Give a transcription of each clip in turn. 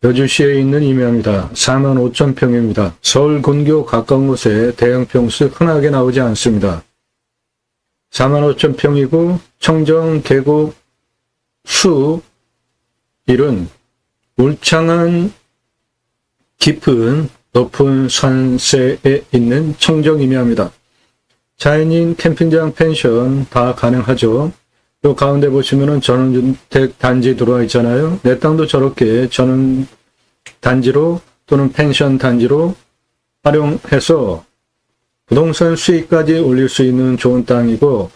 여주시에 있는 임야입니다. 45,000평입니다. 서울 근교 가까운 곳에 대형 평수 흔하게 나오지 않습니다. 45,000평이고 청정 계곡 수 1은 울창한 깊은 높은 산세에 있는 청정 임야입니다. 자연인 캠핑장 펜션 다 가능하죠. 요 가운데 보시면은 전원주택 단지 들어와 있잖아요. 내 땅도 저렇게 전원 단지로 또는 펜션 단지로 활용해서 부동산 수익까지 올릴 수 있는 좋은 땅이고,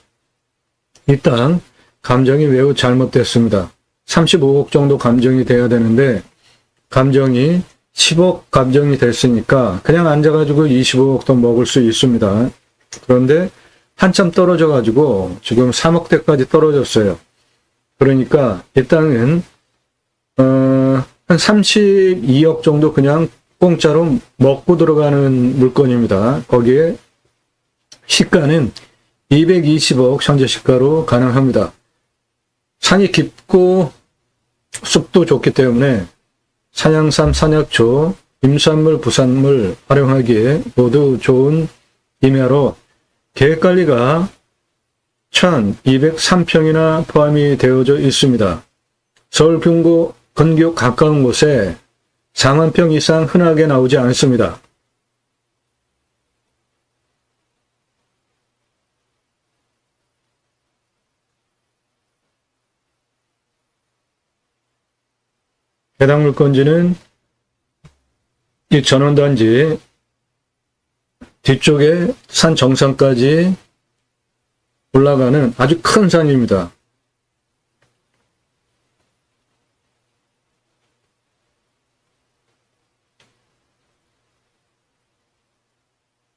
이 땅 감정이 매우 잘못됐습니다. 35억 정도 감정이 돼야 되는데 감정이 10억 감정이 됐으니까 그냥 앉아가지고 25억도 먹을 수 있습니다. 그런데 한참 떨어져가지고 지금 3억대까지 떨어졌어요. 그러니까 이 땅은 한 32억 정도 그냥 공짜로 먹고 들어가는 물건입니다. 거기에 시가는 220억 현재 시가로 가능합니다. 산이 깊고 숲도 좋기 때문에 산양삼, 산약초, 임산물, 부산물 활용하기에 모두 좋은 임야로 계획관리가 1203평이나 포함이 되어져 있습니다. 서울 근교 가까운 곳에 40,000평 이상 흔하게 나오지 않습니다. 해당 물건지는 이 전원단지 뒤쪽에 산 정상까지 올라가는 아주 큰 산입니다.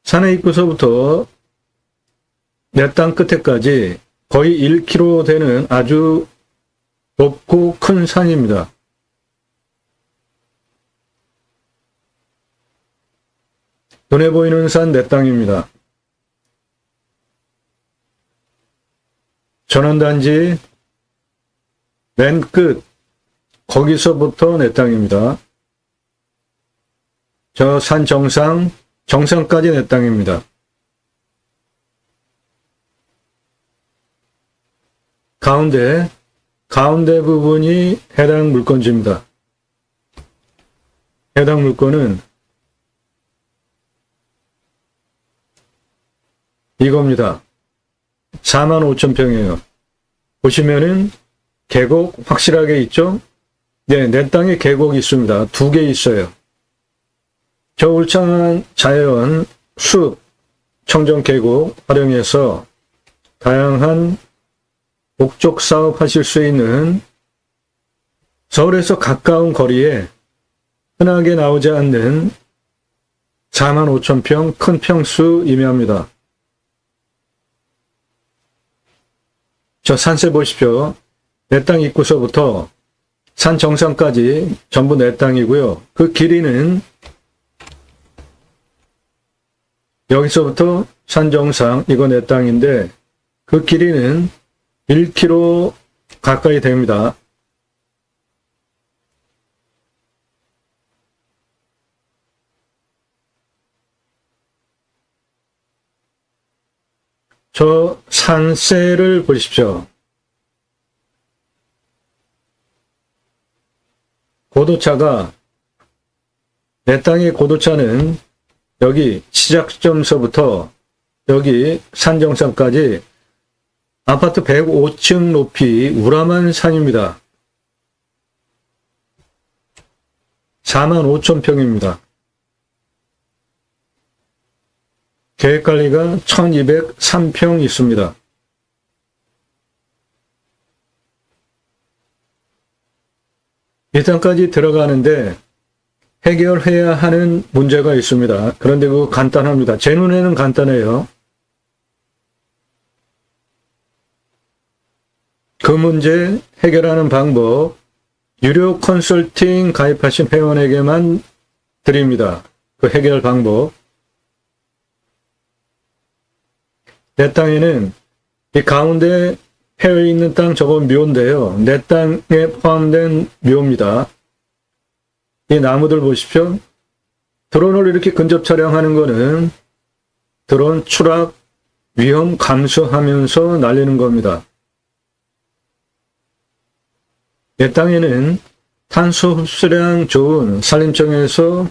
산의 입구서부터 내 땅 끝에까지 거의 1km 되는 아주 높고 큰 산입니다. 눈에 보이는 산 내 땅입니다. 전원단지 맨 끝 거기서부터 내 땅입니다. 저 산 정상까지 내 땅입니다. 가운데 부분이 해당 물건지입니다. 해당 물건은 이겁니다. 45,000평이에요. 보시면은 계곡 확실하게 있죠? 네, 내 땅에 계곡이 있습니다. 2개 있어요. 저 울창한 자연, 숲, 청정 계곡 활용해서 다양한 목적 사업 하실 수 있는 서울에서 가까운 거리에 흔하게 나오지 않는 45,000평 큰 평수 임야입니다. 저 산세 보십시오. 내 땅 입구서부터 산 정상까지 전부 내 땅이고요. 그 길이는 여기서부터 산 정상, 이거 내 땅인데 그 길이는 1km 가까이 됩니다. 저 산세를 보십시오. 고도차가, 내 땅의 고도차는 여기 시작점서부터 여기 산 정상까지 아파트 105층 높이 우람한 산입니다. 45,000평입니다. 계획관리가 1203평 있습니다. 이 땅까지 들어가는데 해결해야 하는 문제가 있습니다. 그런데 그거 간단합니다. 제 눈에는 간단해요. 그 문제 해결하는 방법, 유료 컨설팅 가입하신 회원에게만 드립니다. 그 해결 방법. 내 땅에는 이 가운데 패여 있는 땅 저건 묘인데요. 내 땅에 포함된 묘입니다. 이 나무들 보십시오. 드론을 이렇게 근접 촬영하는 거는 드론 추락 위험 감수하면서 날리는 겁니다. 내 땅에는 탄소 흡수량 좋은 산림청에서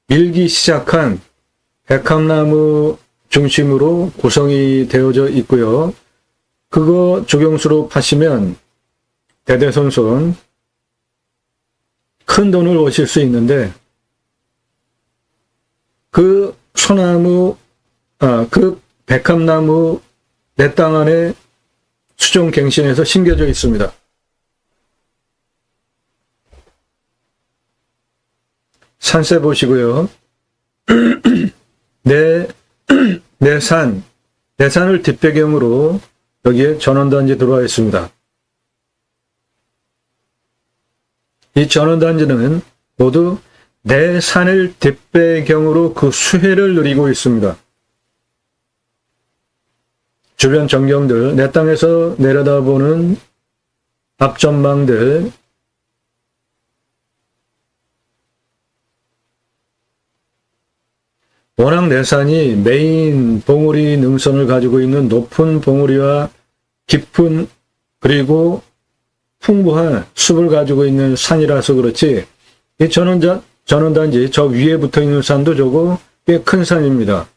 밀기 시작한 백합나무 중심으로 구성이 되어져 있고요. 그거 조경수로 파시면 대대손손 큰 돈을 버실 수 있는데 그 소나무, 그 백합나무 내 땅 안에 수종갱신해서 심겨져 있습니다. 산세 보시고요. 내 산을 뒷배경으로 여기에 전원단지 들어와 있습니다. 이 전원단지는 모두 내 산을 뒷배경으로 그 수혜를 누리고 있습니다. 주변 전경들, 내 땅에서 내려다보는 앞전망들, 워낙 내 산이 메인 봉우리 능선을 가지고 있는 높은 봉우리와 깊은 그리고 풍부한 숲을 가지고 있는 산이라서 그렇지 이 전원단지 저 위에 붙어 있는 산도 저거 꽤 큰 산입니다.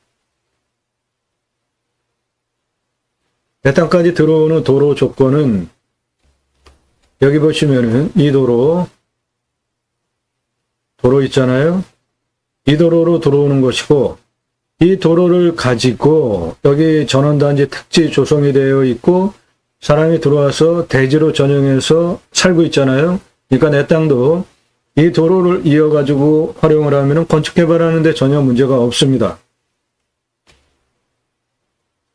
내 땅까지 들어오는 도로 조건은 여기 보시면은 이 도로 있잖아요. 이 도로로 들어오는 것이고 이 도로를 가지고 여기 전원단지 택지 조성이 되어 있고 사람이 들어와서 대지로 전용해서 살고 있잖아요. 그러니까 내 땅도 이 도로를 이어가지고 활용을 하면 건축개발하는 데 전혀 문제가 없습니다.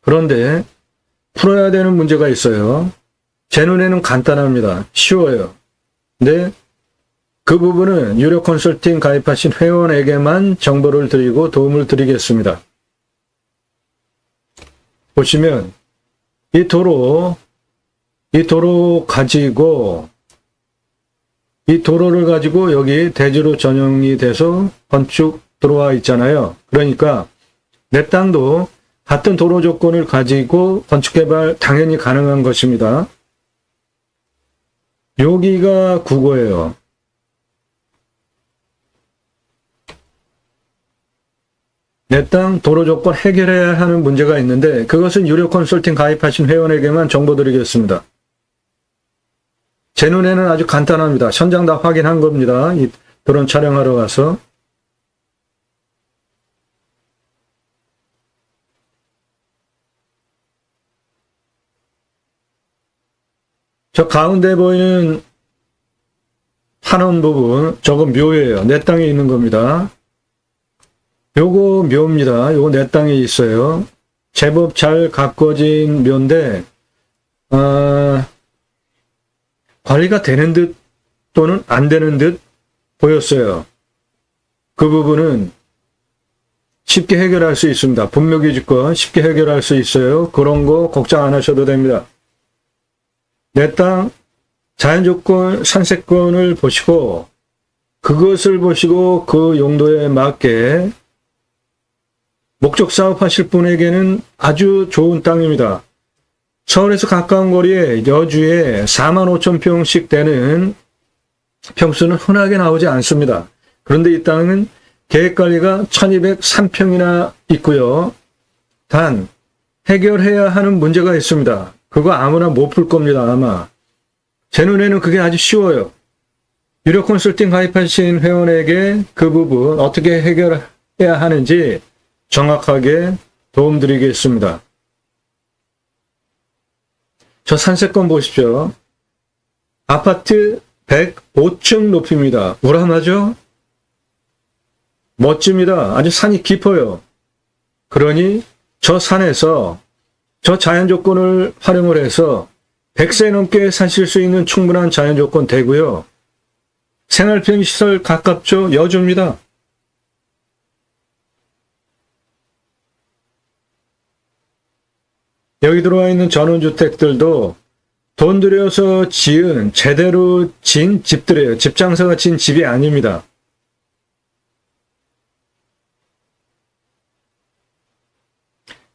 그런데 풀어야 되는 문제가 있어요. 제 눈에는 간단합니다. 쉬워요. 근데 그 부분은 유료 컨설팅 가입하신 회원에게만 정보를 드리고 도움을 드리겠습니다. 보시면 이 도로 가지고 이 도로를 가지고 여기 대지로 전용이 돼서 건축 들어와 있잖아요. 그러니까 내 땅도 같은 도로 조건을 가지고 건축개발 당연히 가능한 것입니다. 여기가 국어예요. 내 땅 도로 조건 해결해야 하는 문제가 있는데 그것은 유료 컨설팅 가입하신 회원에게만 정보 드리겠습니다. 제 눈에는 아주 간단합니다. 현장 다 확인한 겁니다. 이 드론 촬영하러 가서. 저 가운데 보이는 파란 부분, 저거 묘예요. 내 땅에 있는 겁니다. 요거 묘입니다. 요거 내 땅에 있어요. 제법 잘 가꿔진 묘인데, 관리가 되는 듯 또는 안 되는 듯 보였어요. 그 부분은 쉽게 해결할 수 있습니다. 분묘기지권 쉽게 해결할 수 있어요. 그런 거 걱정 안 하셔도 됩니다. 내 땅 자연조건 산세권을 보시고 그것을 보시고 그 용도에 맞게 목적 사업하실 분에게는 아주 좋은 땅입니다. 서울에서 가까운 거리에 여주에 45,000평씩 되는 평수는 흔하게 나오지 않습니다. 그런데 이 땅은 계획관리가 1203평이나 있고요. 단 해결해야 하는 문제가 있습니다. 그거 아무나 못 풀 겁니다. 아마. 제 눈에는 그게 아주 쉬워요. 유료 컨설팅 가입하신 회원에게 그 부분 어떻게 해결해야 하는지 정확하게 도움드리겠습니다. 저 산세권 보십시오. 아파트 105층 높이입니다. 우람하죠? 멋집니다. 아주 산이 깊어요. 그러니 저 산에서 저 자연조건을 활용을 해서 100세 넘게 사실 수 있는 충분한 자연조건 되고요. 생활편의시설 가깝죠? 여주입니다. 여기 들어와 있는 전원주택들도 돈 들여서 지은 제대로 진 집들이에요. 집 장사가 진 집이 아닙니다.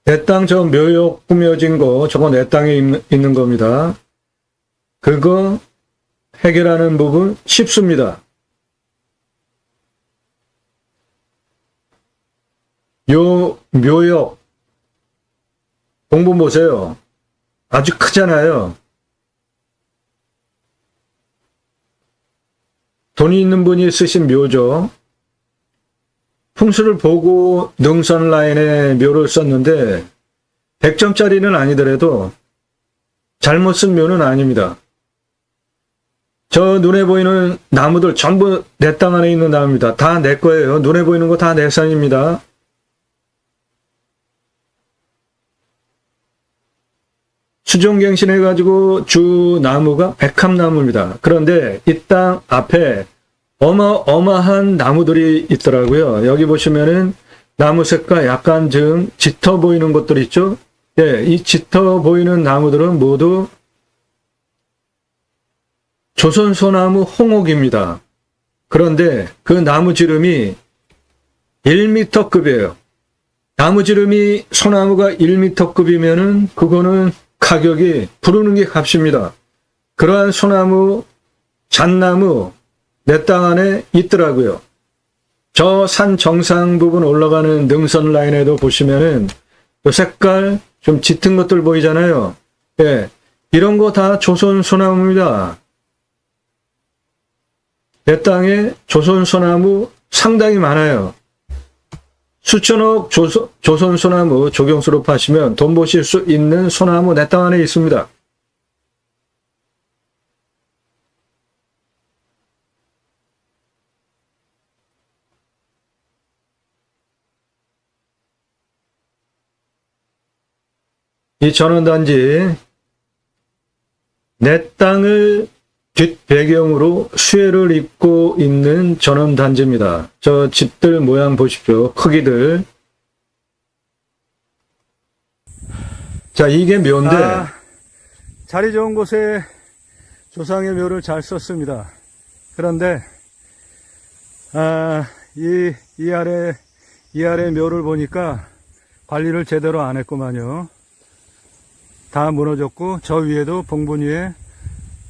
내 땅 저 묘역 꾸며진 거, 저거 내 땅에 있는 겁니다. 그거 해결하는 부분 쉽습니다. 요 묘역 공부 보세요. 아주 크잖아요. 돈이 있는 분이 쓰신 묘죠. 풍수를 보고 능선 라인에 묘를 썼는데 100점짜리는 아니더라도 잘못 쓴 묘는 아닙니다. 저 눈에 보이는 나무들 전부 내 땅 안에 있는 나무입니다. 다 내 거예요. 눈에 보이는 거 다 내 산입니다. 수종갱신해가지고 주 나무가 백합나무입니다. 그런데 이 땅 앞에 어마어마한 나무들이 있더라고요. 여기 보시면은 나무 색깔 약간 좀 짙어 보이는 것들 있죠? 예, 이 짙어 보이는 나무들은 모두 조선소나무 홍옥입니다. 그런데 그 나무 지름이 1m급이에요. 나무 지름이 소나무가 1m급이면은 그거는 가격이 부르는 게 값입니다. 그러한 소나무, 잣나무 내 땅 안에 있더라고요. 저 산 정상 부분 올라가는 능선 라인에도 보시면은 그 색깔 좀 짙은 것들 보이잖아요. 예, 이런 거 다 조선 소나무입니다. 내 땅에 조선 소나무 상당히 많아요. 수천억 조선 소나무 조경수로 파시면 돈 버실 수 있는 소나무 내 땅 안에 있습니다. 이 전원단지 내 땅을 뒷배경으로 수혜를 입고 있는 전원단지입니다. 저 집들 모양 보십시오. 크기들. 자, 이게 묘인데 자리 좋은 곳에 조상의 묘를 잘 썼습니다. 그런데 이 아래 묘를 보니까 관리를 제대로 안 했구만요. 다 무너졌고 저 위에도 봉분 위에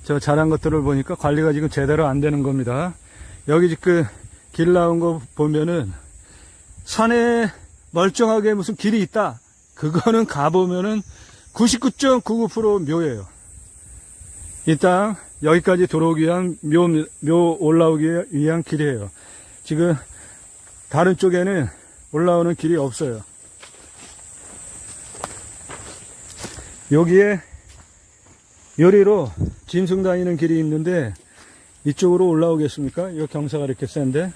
저 자란 것들을 보니까 관리가 지금 제대로 안 되는 겁니다. 여기 지금 길 나온 거 보면은 산에 멀쩡하게 무슨 길이 있다. 그거는 가보면은 99.99% 묘예요. 이 땅 여기까지 들어오기 위한 묘 올라오기 위한 길이에요. 지금 다른 쪽에는 올라오는 길이 없어요. 여기에 요리로 짐승 다니는 길이 있는데 이쪽으로 올라오겠습니까? 이 경사가 이렇게 센데.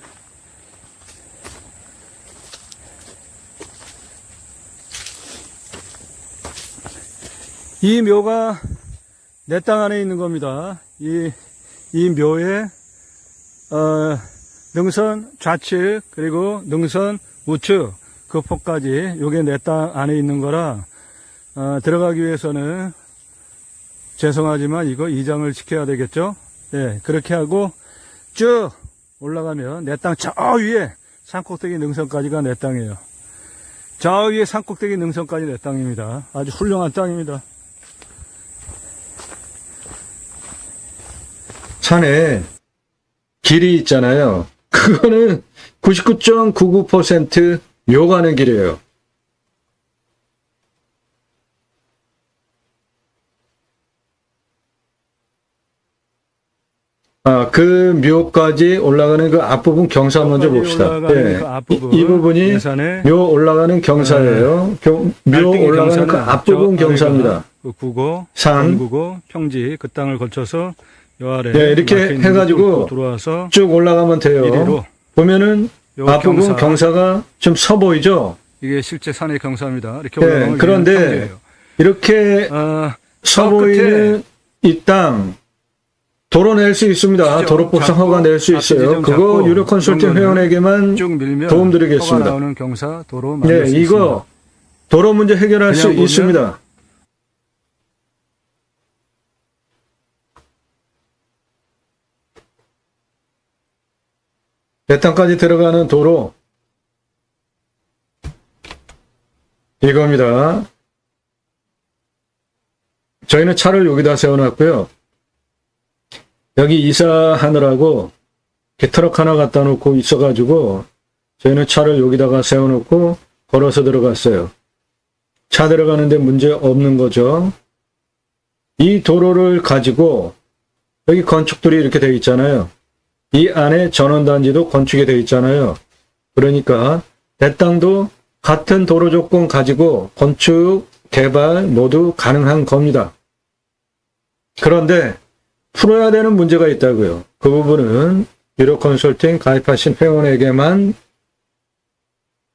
이 묘가 내 땅 안에 있는 겁니다. 이 묘에 능선 좌측 그리고 능선 우측 그 폭까지 요게 내 땅 안에 있는 거라 들어가기 위해서는 죄송하지만 이거 이장을 시켜야 되겠죠? 예, 그렇게 하고 쭉 올라가면 내 땅 저 위에 산꼭대기 능선까지가 내 땅이에요. 저 위에 산꼭대기 능선까지 내 땅입니다. 아주 훌륭한 땅입니다. 산에 길이 있잖아요. 그거는 99.99% 묘가는 길이에요. 그 묘까지 올라가는 그 앞부분 경사 먼저 봅시다. 예. 그 앞부분, 이 부분이 묘 올라가는 경사예요. 묘 올라가는 그 앞부분 경사입니다. 그 구고, 산, 구고, 평지 그 땅을 거쳐서 요 아래 네, 이렇게 해가지고 들어와서 쭉 올라가면 돼요. 이리로 보면은 앞부분 경사가 좀 서 보이죠? 이게 실제 산의 경사입니다. 이렇게 네, 올라가면 그런데 이렇게 서 보이는 이 땅 도로 낼 수 있습니다. 도로법상 허가 낼 수 있어요. 그거 유료 컨설팅 회원에게만 도움 드리겠습니다. 나오는 경사 도로 네, 이거 도로 문제 해결할 수 있습니다. 내 땅까지 들어가는 도로 이겁니다. 저희는 차를 여기다 세워놨고요. 여기 이사하느라고 이렇게 트럭 하나 갖다 놓고 있어가지고 저희는 차를 여기다가 세워놓고 걸어서 들어갔어요. 차 들어가는데 문제 없는 거죠. 이 도로를 가지고 여기 건축들이 이렇게 되어 있잖아요. 이 안에 전원단지도 건축이 되어 있잖아요. 그러니까 내 땅도 같은 도로 조건 가지고 건축, 개발 모두 가능한 겁니다. 그런데 풀어야 되는 문제가 있다고요. 그 부분은 유료 컨설팅 가입하신 회원에게만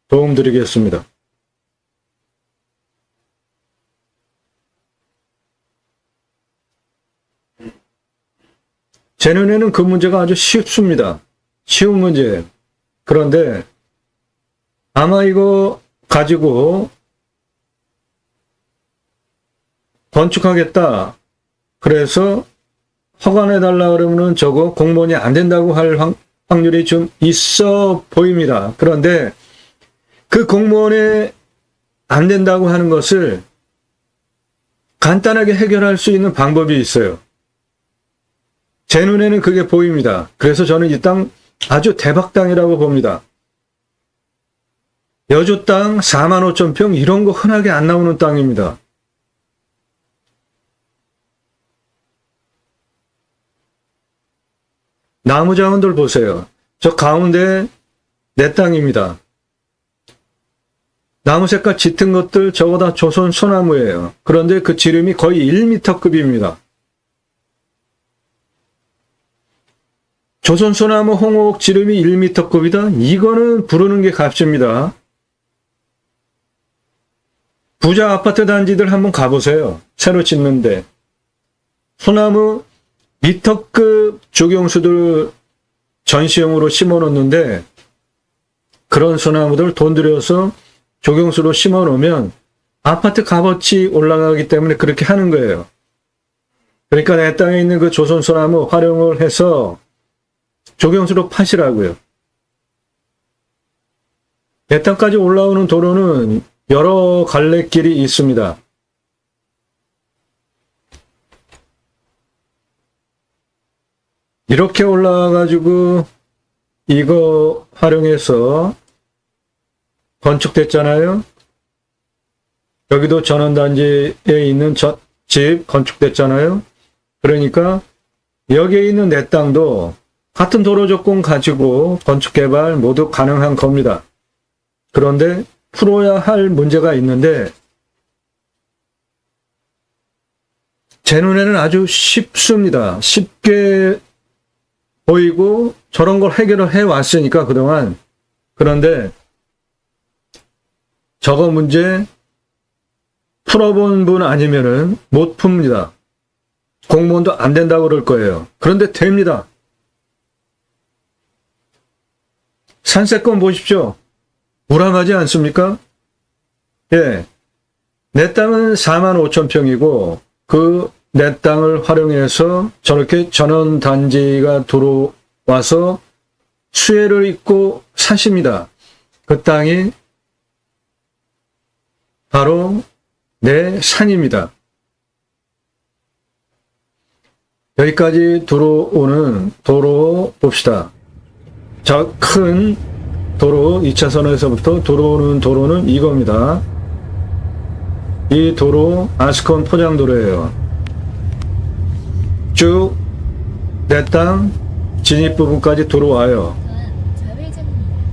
도움드리겠습니다. 제 눈에는 그 문제가 아주 쉽습니다. 쉬운 문제예요. 그런데 아마 이거 가지고 건축하겠다. 그래서 허가내달라 그러면은 저거 공무원이 안 된다고 할 확률이 좀 있어 보입니다. 그런데 그 공무원에 안 된다고 하는 것을 간단하게 해결할 수 있는 방법이 있어요. 제 눈에는 그게 보입니다. 그래서 저는 이 땅 아주 대박 땅이라고 봅니다. 여주 땅 45,000평 이런 거 흔하게 안 나오는 땅입니다. 나무 자원들 보세요. 저 가운데 내 땅입니다. 나무 색깔 짙은 것들 저거 다 조선 소나무예요. 그런데 그 지름이 거의 1m급입니다. 조선 소나무 홍옥 지름이 1m급이다? 이거는 부르는 게 값입니다. 부자 아파트 단지들 한번 가보세요. 새로 짓는데. 소나무 미터급 조경수들 전시용으로 심어 놓는데 그런 소나무들 돈 들여서 조경수로 심어 놓으면 아파트 값어치 올라가기 때문에 그렇게 하는 거예요. 그러니까 내 땅에 있는 그 조선 소나무 활용을 해서 조경수로 파시라고요. 내 땅까지 올라오는 도로는 여러 갈래길이 있습니다. 이렇게 올라와가지고 이거 활용해서 건축됐잖아요. 여기도 전원단지에 있는 집 건축됐잖아요. 그러니까 여기에 있는 내 땅도 같은 도로 조건 가지고 건축 개발 모두 가능한 겁니다. 그런데 풀어야 할 문제가 있는데 제 눈에는 아주 쉽습니다. 쉽게 보이고 저런 걸 해결을 해왔으니까 그동안. 그런데 저거 문제 풀어본 분 아니면은 못 풉니다. 공무원도 안 된다고 그럴 거예요. 그런데 됩니다. 산세권 보십시오. 우람하지 않습니까? 예. 내 땅은 45,000평이고 그 내 땅을 활용해서 저렇게 전원단지가 들어와서 수혜를 입고 사십니다. 그 땅이 바로 내 산입니다. 여기까지 들어오는 도로 봅시다. 저 큰 도로 2차선에서부터 들어오는 도로는 이겁니다. 이 도로 아스콘 포장도로예요. 쭉 내 땅 진입 부분까지 들어와요.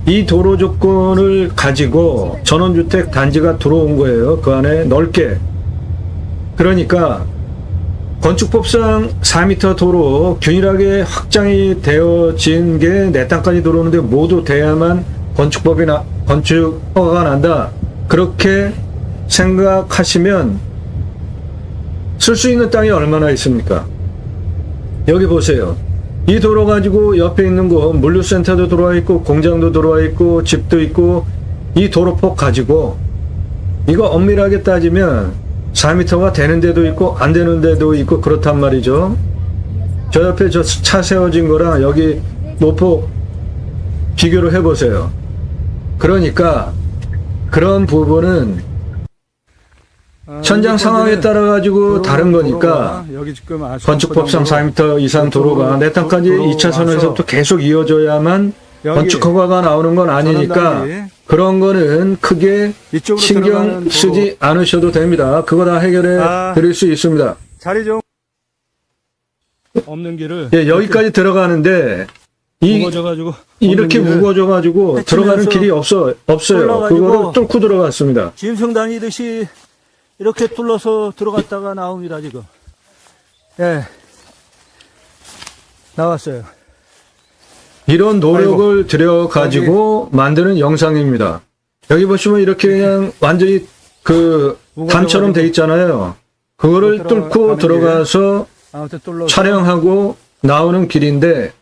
이 도로 조건을 가지고 전원주택 단지가 들어온 거예요. 그 안에 넓게. 그러니까 건축법상 4m 도로 균일하게 확장이 되어진 게 내 땅까지 들어오는데 모두 돼야만 건축 허가가 난다. 그렇게 생각하시면 쓸 수 있는 땅이 얼마나 있습니까? 여기 보세요. 이 도로 가지고 옆에 있는 거 물류센터도 들어와 있고 공장도 들어와 있고 집도 있고 이 도로폭 가지고 이거 엄밀하게 따지면 4m가 되는 데도 있고 안 되는 데도 있고 그렇단 말이죠. 저 옆에 저 차 세워진 거랑 여기 노폭 비교를 해보세요. 그러니까 그런 부분은 현장 상황에 따라 가지고 다른 거니까 여기 지금 건축법상 4m 이상 도로가 내 땅까지 2차선에서부터 계속 이어져야만 건축 허가가 나오는 건 아니니까 그런 거는 크게 신경 쓰지 않으셔도 됩니다. 그거 다 해결해 드릴 수 있습니다. 자리 좀 없는 길을 예, 여기까지 들어가는데 무거워져가지고 이렇게 무거워져가지고 들어가는 길이 없어요. 그거를 뚫고 들어갔습니다. 짐승 다니듯이 이렇게 뚫러서 들어갔다가 나옵니다, 지금. 예. 나왔어요. 이런 노력을 들여가지고 만드는 영상입니다. 여기 보시면 이렇게 그냥 완전히 그 담처럼 돼 있잖아요. 그거를 뚫고 들어가서 아무튼 뚫러서 촬영하고 나오는 길인데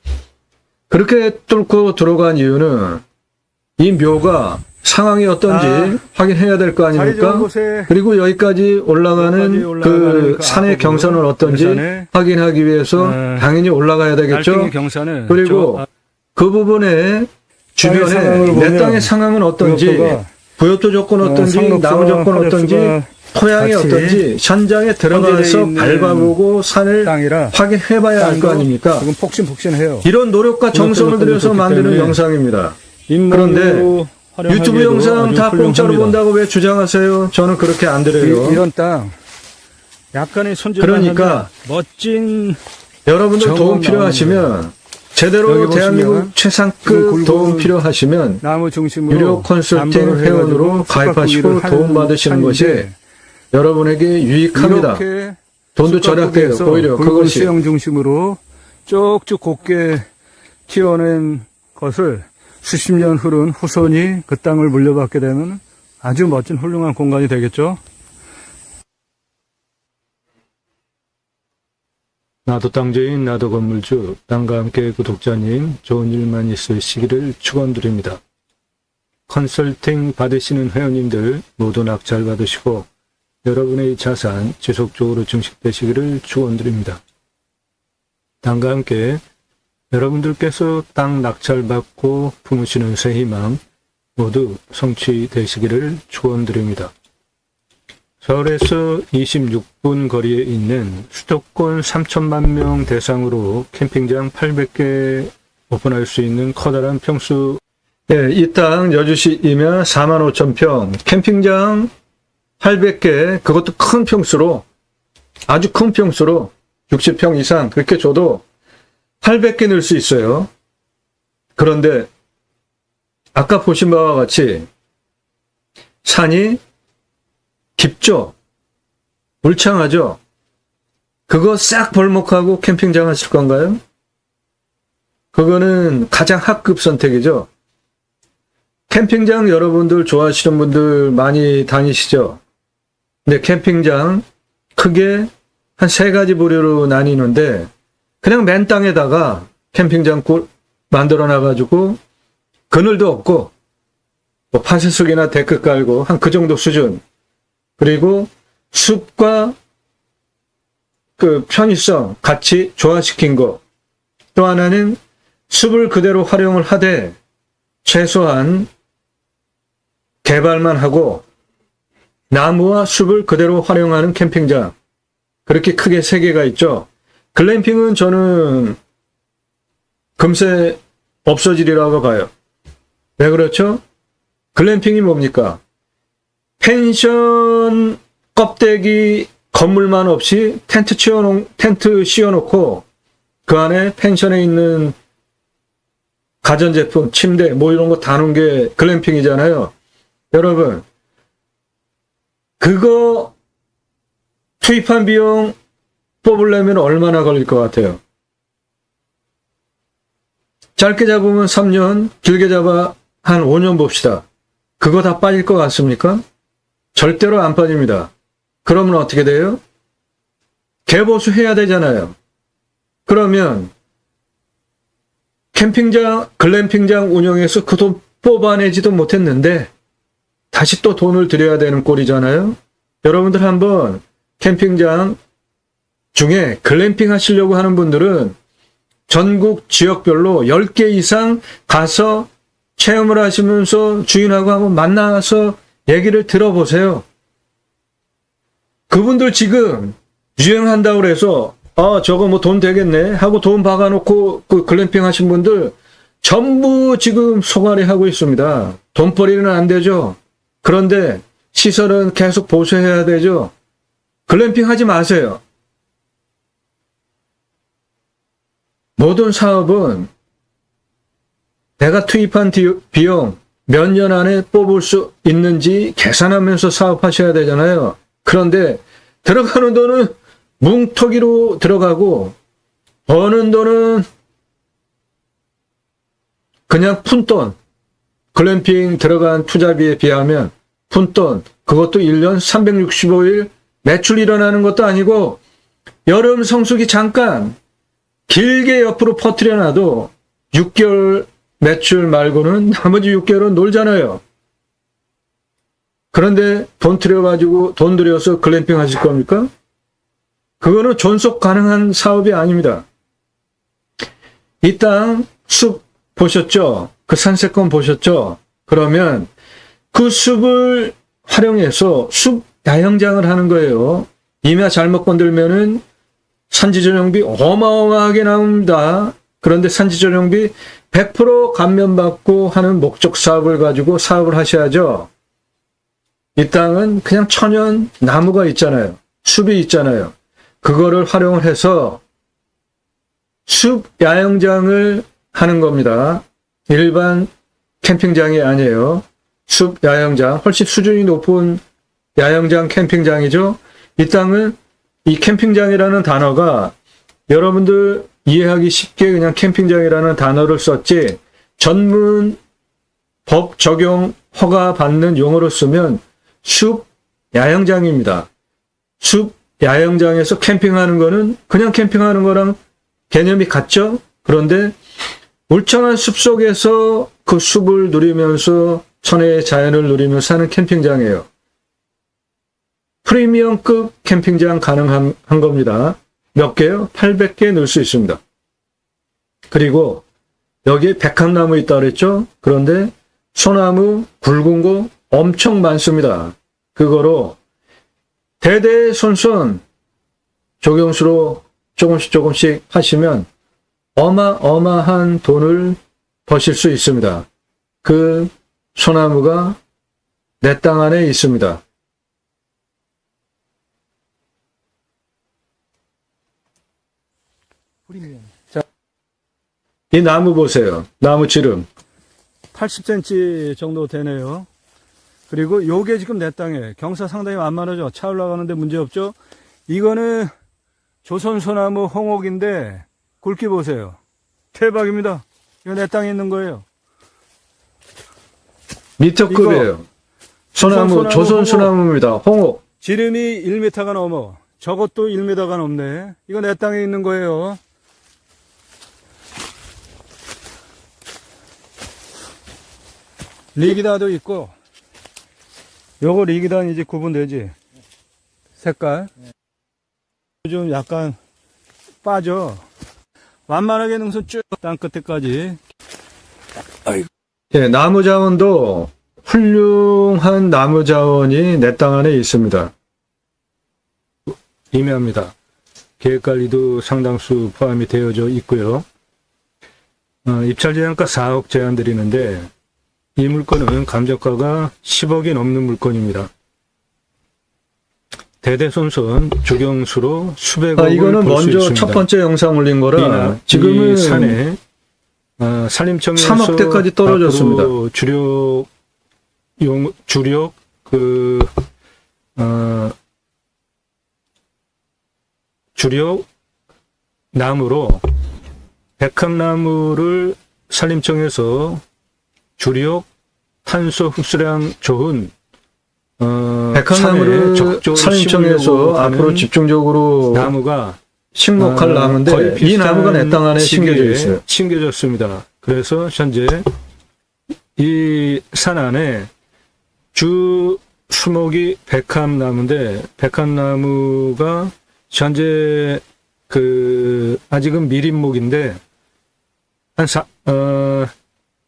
그렇게 뚫고 들어간 이유는 이 묘가 상황이 어떤지 확인해야 될 거 아닙니까? 그리고 여기까지 올라가는 그 산의 경사는 어떤지 확인하기 위해서 당연히 올라가야 되겠죠. 그리고 그 부분에 주변에 내 땅의 상황은 어떤지, 부엽도 조건 어떤지, 나무 조건 어떤지, 토양이 어떤지 현장에 들어가서 밟아보고 산을 확인해봐야 할 거 아닙니까? 지금 폭신폭신해요. 이런 노력과 정성을 들여서 만드는 영상입니다. 그런데 유튜브 영상 다 공짜로 본다고 왜 주장하세요? 저는 그렇게 안 드려요. 이런 땅 약간의 손질만 그러니까 멋진 여러분들 도움 필요하시면 제대로 대한민국 최상급 도움 필요하시면 나무 중심으로 유료 컨설팅 회원으로 가입하시고 도움 받으시는 것이 여러분에게 유익합니다. 돈도 절약돼요. 오히려 그것이 수영 중심으로 쭉쭉 곱게 튀어낸 것을 수십 년 흐른 후손이 그 땅을 물려받게 되면 아주 멋진 훌륭한 공간이 되겠죠. 나도 땅주인 나도 건물주 땅과 함께 구독자님 좋은 일만 있으시기를 축원드립니다. 컨설팅 받으시는 회원님들 모두 낙찰 받으시고 여러분의 자산 지속적으로 증식되시기를 축원드립니다. 땅과 함께 여러분들께서 땅 낙찰받고 품으시는 새 희망 모두 성취되시기를 축원드립니다. 서울에서 26분 거리에 있는 수도권 3천만 명 대상으로 캠핑장 800개 오픈할 수 있는 커다란 평수. 네, 이 땅 여주시 임야 4만 5천 평 캠핑장 800개, 그것도 큰 평수로, 아주 큰 평수로 60평 이상 그렇게 줘도 800개 넣을 수 있어요. 그런데 아까 보신 바와 같이 산이 깊죠? 울창하죠? 그거 싹 벌목하고 캠핑장 하실 건가요? 그거는 가장 하급 선택이죠. 캠핑장 여러분들 좋아하시는 분들 많이 다니시죠? 근데 캠핑장 크게 한 3가지 부류로 나뉘는데 그냥 맨 땅에다가 캠핑장 만들어 놔가지고 그늘도 없고 뭐 판세석이나 데크 깔고 한 그 정도 수준. 그리고 숲과 그 편의성 같이 조화시킨 거. 또 하나는 숲을 그대로 활용을 하되 최소한 개발만 하고 나무와 숲을 그대로 활용하는 캠핑장. 그렇게 크게 3개가 있죠. 글램핑은 저는 금세 없어지리라고 봐요. 왜 그렇죠? 글램핑이 뭡니까? 펜션 껍데기 건물만 없이 텐트 씌워놓고 그 안에 펜션에 있는 가전제품, 침대 뭐 이런 거 다 놓은 게 글램핑이잖아요. 여러분, 그거 투입한 비용 뽑으려면 얼마나 걸릴 것 같아요? 짧게 잡으면 3년, 길게 잡아 한 5년 봅시다. 그거 다 빠질 것 같습니까? 절대로 안 빠집니다. 그러면 어떻게 돼요? 개보수 해야 되잖아요. 그러면 캠핑장, 글램핑장 운영해서 그 돈 뽑아내지도 못했는데 다시 또 돈을 들여야 되는 꼴이잖아요. 여러분들 한번 캠핑장 중에 글램핑 하시려고 하는 분들은 전국 지역별로 10개 이상 가서 체험을 하시면서 주인하고 한번 만나서 얘기를 들어보세요. 그분들 지금 유행한다고 그래서 저거 뭐 돈 되겠네 하고 돈 박아놓고 그 글램핑 하신 분들 전부 지금 소갈이 하고 있습니다. 돈벌이는 안 되죠. 그런데 시설은 계속 보수해야 되죠. 글램핑 하지 마세요. 모든 사업은 내가 투입한 비용 몇 년 안에 뽑을 수 있는지 계산하면서 사업하셔야 되잖아요. 그런데 들어가는 돈은 뭉터기로 들어가고 버는 돈은 그냥 푼돈. 글램핑 들어간 투자비에 비하면 푼돈. 그것도 1년 365일 매출 일어나는 것도 아니고 여름 성수기 잠깐 길게 옆으로 퍼뜨려놔도 6개월 매출 말고는 나머지 6개월은 놀잖아요. 그런데 돈 들여가지고 돈 들여서 글램핑 하실 겁니까? 그거는 존속 가능한 사업이 아닙니다. 이 땅 숲 보셨죠? 그 산세권 보셨죠? 그러면 그 숲을 활용해서 숲 야영장을 하는 거예요. 임야 잘못 건들면은 산지 전용비 어마어마하게 나옵니다. 그런데 산지 전용비 100% 감면받고 하는 목적 사업을 가지고 사업을 하셔야죠. 이 땅은 그냥 천연 나무가 있잖아요. 숲이 있잖아요. 그거를 활용을 해서 숲 야영장을 하는 겁니다. 일반 캠핑장이 아니에요. 숲 야영장, 훨씬 수준이 높은 야영장 캠핑장이죠. 이 땅은 이 캠핑장이라는 단어가 여러분들 이해하기 쉽게 그냥 캠핑장이라는 단어를 썼지 전문 법 적용 허가 받는 용어로 쓰면 숲 야영장입니다. 숲 야영장에서 캠핑하는 거는 그냥 캠핑하는 거랑 개념이 같죠? 그런데 울창한 숲 속에서 그 숲을 누리면서 천혜의 자연을 누리면서 사는 캠핑장이에요. 프리미엄급 캠핑장 가능한 겁니다. 몇 개요? 800개 넣을 수 있습니다. 그리고 여기에 백합나무 있다고 그랬죠? 그런데 소나무, 굵은 거 엄청 많습니다. 그거로 대대손손 조경수로 조금씩 하시면 어마어마한 돈을 버실 수 있습니다. 그 소나무가 내 땅 안에 있습니다. 자, 이 나무 보세요. 나무 지름. 80cm 정도 되네요. 그리고 요게 지금 내 땅에 경사 상당히 만만하죠. 차 올라가는데 문제 없죠. 이거는 조선소나무 홍옥인데 굵기 보세요. 대박입니다. 이거 내 땅에 있는 거예요. 미터급이에요. 소나무, 조선소나무입니다. 홍옥. 지름이 1m가 넘어. 저것도 1m가 넘네. 이거 내 땅에 있는 거예요. 리기다도 있고, 요거 리기다는 이제 구분되지? 색깔. 좀 약간 빠져. 완만하게 능선 쭉 땅 끝에까지. 예, 나무 자원도 훌륭한 나무 자원이 내 땅 안에 있습니다. 임야입니다. 계획관리도 상당수 포함이 되어져 있고요. 입찰 제한가 4억 제한 드리는데 이 물건은 감정가가 10억이 넘는 물건입니다. 대대손손 조경수로 수백억을 이거는 볼 수 먼저 있습니다. 첫 번째 영상 올린 거라 지금은 이 산에 산림청에서 3억대까지 떨어졌습니다. 앞으로 주력 나무로 백합나무를 산림청에서 주력 탄소 흡수량 좋은 백합나무를 산림청에서 앞으로 집중적으로 나무가 식목할 나무인데 이 나무가 내 땅 안에 심겨져 있어요. 심겨졌습니다. 그래서 현재 이 산 안에 주 수목이 백합나무인데 백합나무가 현재 아직은 미린목인데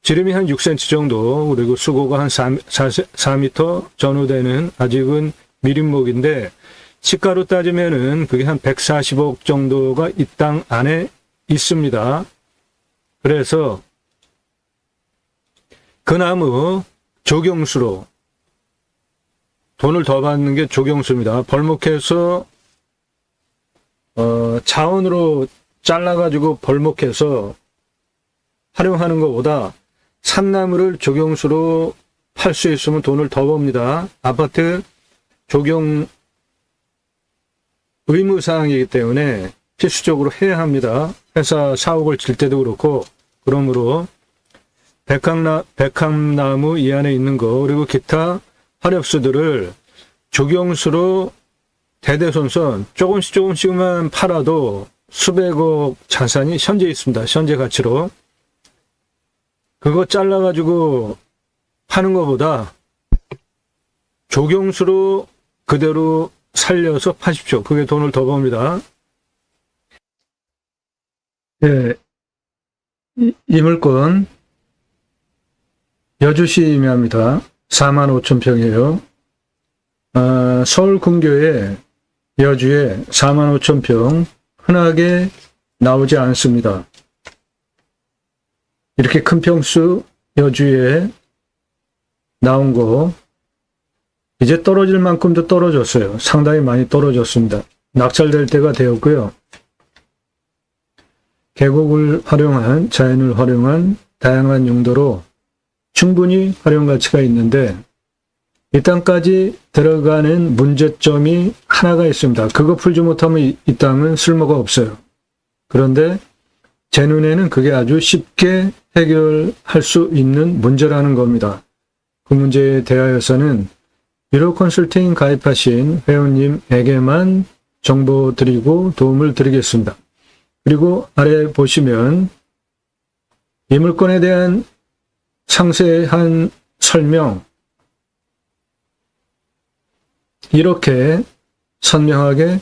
지름이 한 6cm 정도, 그리고 수고가 한 4m 전후 되는 아직은 미린목인데, 시가로 따지면은 그게 한 140억 정도가 이 땅 안에 있습니다. 그래서 그 나무 조경수로 돈을 더 받는 게 조경수입니다. 벌목해서 자원으로 잘라가지고 벌목해서 활용하는 것보다 산나무를 조경수로 팔 수 있으면 돈을 더 법니다. 아파트 조경 의무사항이기 때문에 필수적으로 해야 합니다. 회사 사옥을 질 때도 그렇고. 그러므로 백합나무 이 안에 있는 거 그리고 기타 화렵수들을 조경수로 대대손손 조금씩만 팔아도 수백억 자산이 현재 있습니다. 현재 가치로. 그거 잘라가지고 파는 것보다 조경수로 그대로 살려서 파십시오. 그게 돈을 더 법니다. 예, 이 물건 여주시 임야입니다. 45,000평이에요. 서울 근교에 여주에 45,000평 흔하게 나오지 않습니다. 이렇게 큰 평수 여주에 나온 거 이제 떨어질 만큼도 떨어졌어요. 상당히 많이 떨어졌습니다. 낙찰될 때가 되었고요. 계곡을 활용한 자연을 활용한 다양한 용도로 충분히 활용 가치가 있는데 이 땅까지 들어가는 문제점이 하나가 있습니다. 그거 풀지 못하면 이 땅은 쓸모가 없어요. 그런데 제 눈에는 그게 아주 쉽게 해결할 수 있는 문제라는 겁니다. 그 문제에 대하여서는 유료 컨설팅 가입하신 회원님에게만 정보 드리고 도움을 드리겠습니다. 그리고 아래 보시면 이 물건에 대한 상세한 설명 이렇게 선명하게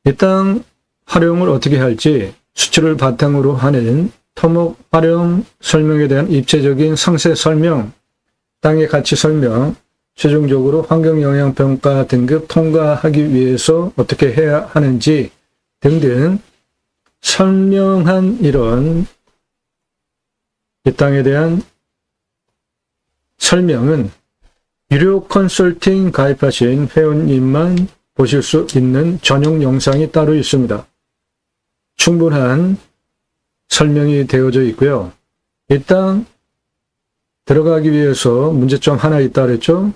이 땅 활용을 어떻게 할지 수치를 바탕으로 하는 토목 활용 설명에 대한 입체적인 상세 설명, 땅의 가치 설명, 최종적으로 환경영향평가 등급 통과하기 위해서 어떻게 해야 하는지 등등 설명한 이런 이 땅에 대한 설명은 유료 컨설팅 가입하신 회원님만 보실 수 있는 전용 영상이 따로 있습니다. 충분한 설명이 되어져 있고요. 이 땅 들어가기 위해서 문제점 하나 있다 그랬죠?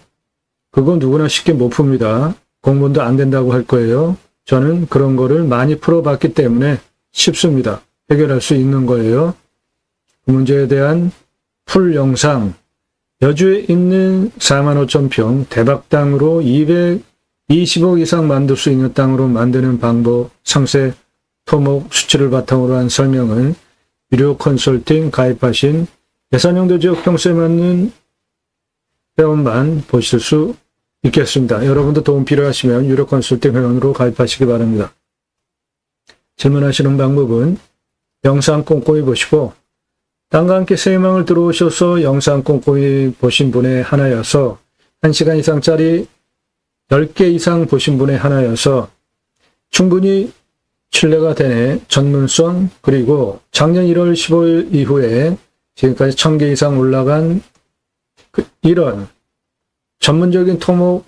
그거 누구나 쉽게 못 풉니다. 공부도 안 된다고 할 거예요. 저는 그런 거를 많이 풀어봤기 때문에 쉽습니다. 해결할 수 있는 거예요. 그 문제에 대한 풀 영상, 여주에 있는 45,000평 대박 땅으로 220억 이상 만들 수 있는 땅으로 만드는 방법, 상세 토목 수치를 바탕으로 한 설명은 유료 컨설팅 가입하신 예산용도 지역 평수에 맞는 회원만 보실 수 있겠습니다. 여러분도 도움 필요하시면 유료 컨설팅 회원으로 가입하시기 바랍니다. 질문하시는 방법은 영상 꼼꼼히 보시고 땅과 함께 새 희망을 들어오셔서 영상 꼼꼼히 보신 분의 하나여서 1시간 이상짜리 10개 이상 보신 분의 하나여서 충분히 신뢰가 되네 전문성 그리고 작년 1월 15일 이후에 지금까지 1000개 이상 올라간 이런 전문적인 토목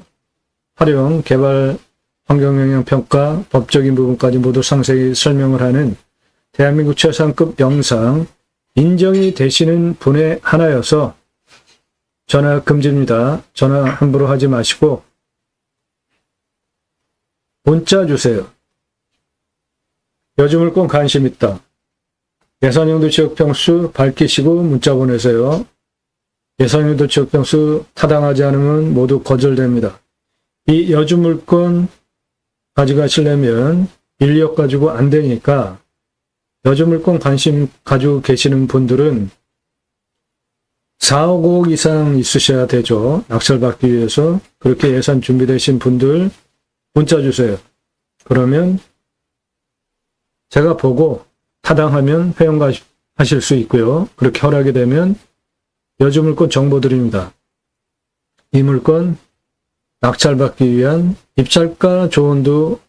활용 개발 환경영향평가 법적인 부분까지 모두 상세히 설명을 하는 대한민국 최상급 영상 인정이 되시는 분의 하나여서 전화 금지입니다. 전화 함부로 하지 마시고 문자 주세요. 여주물건 관심 있다. 예산용도 지역평수 밝히시고 문자 보내세요. 예산용도 지역평수 타당하지 않으면 모두 거절됩니다. 이 여주물건 가져가시려면 인력 가지고 안 되니까 여주물건 관심 가지고 계시는 분들은 4억 5억 이상 있으셔야 되죠. 낙찰받기 위해서. 그렇게 예산 준비되신 분들 문자 주세요. 그러면 제가 보고 타당하면 회원가입하실 수 있고요. 그렇게 허락이 되면 여주물건 정보 드립니다. 이 물건 낙찰받기 위한 입찰가 조언도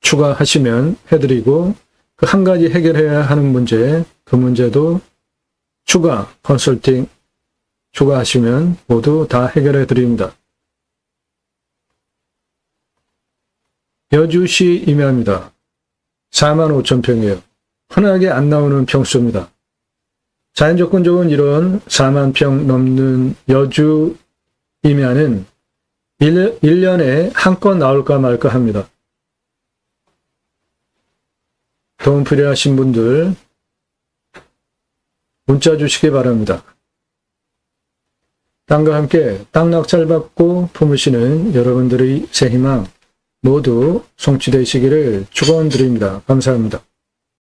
추가하시면 해드리고 그 한 가지 해결해야 하는 문제, 그 문제도 추가 컨설팅 추가하시면 모두 다 해결해 드립니다. 여주시 임야입니다. 45,000평이에요. 흔하게 안 나오는 평수입니다. 자연조건 좋은 이런 4만 평 넘는 여주 임야는 1년에 한 건 나올까 말까 합니다. 도움 필요하신 분들 문자 주시기 바랍니다. 땅과 함께 땅 낙찰받고 품으시는 여러분들의 새 희망 모두 성취되시기를 축원드립니다. 감사합니다.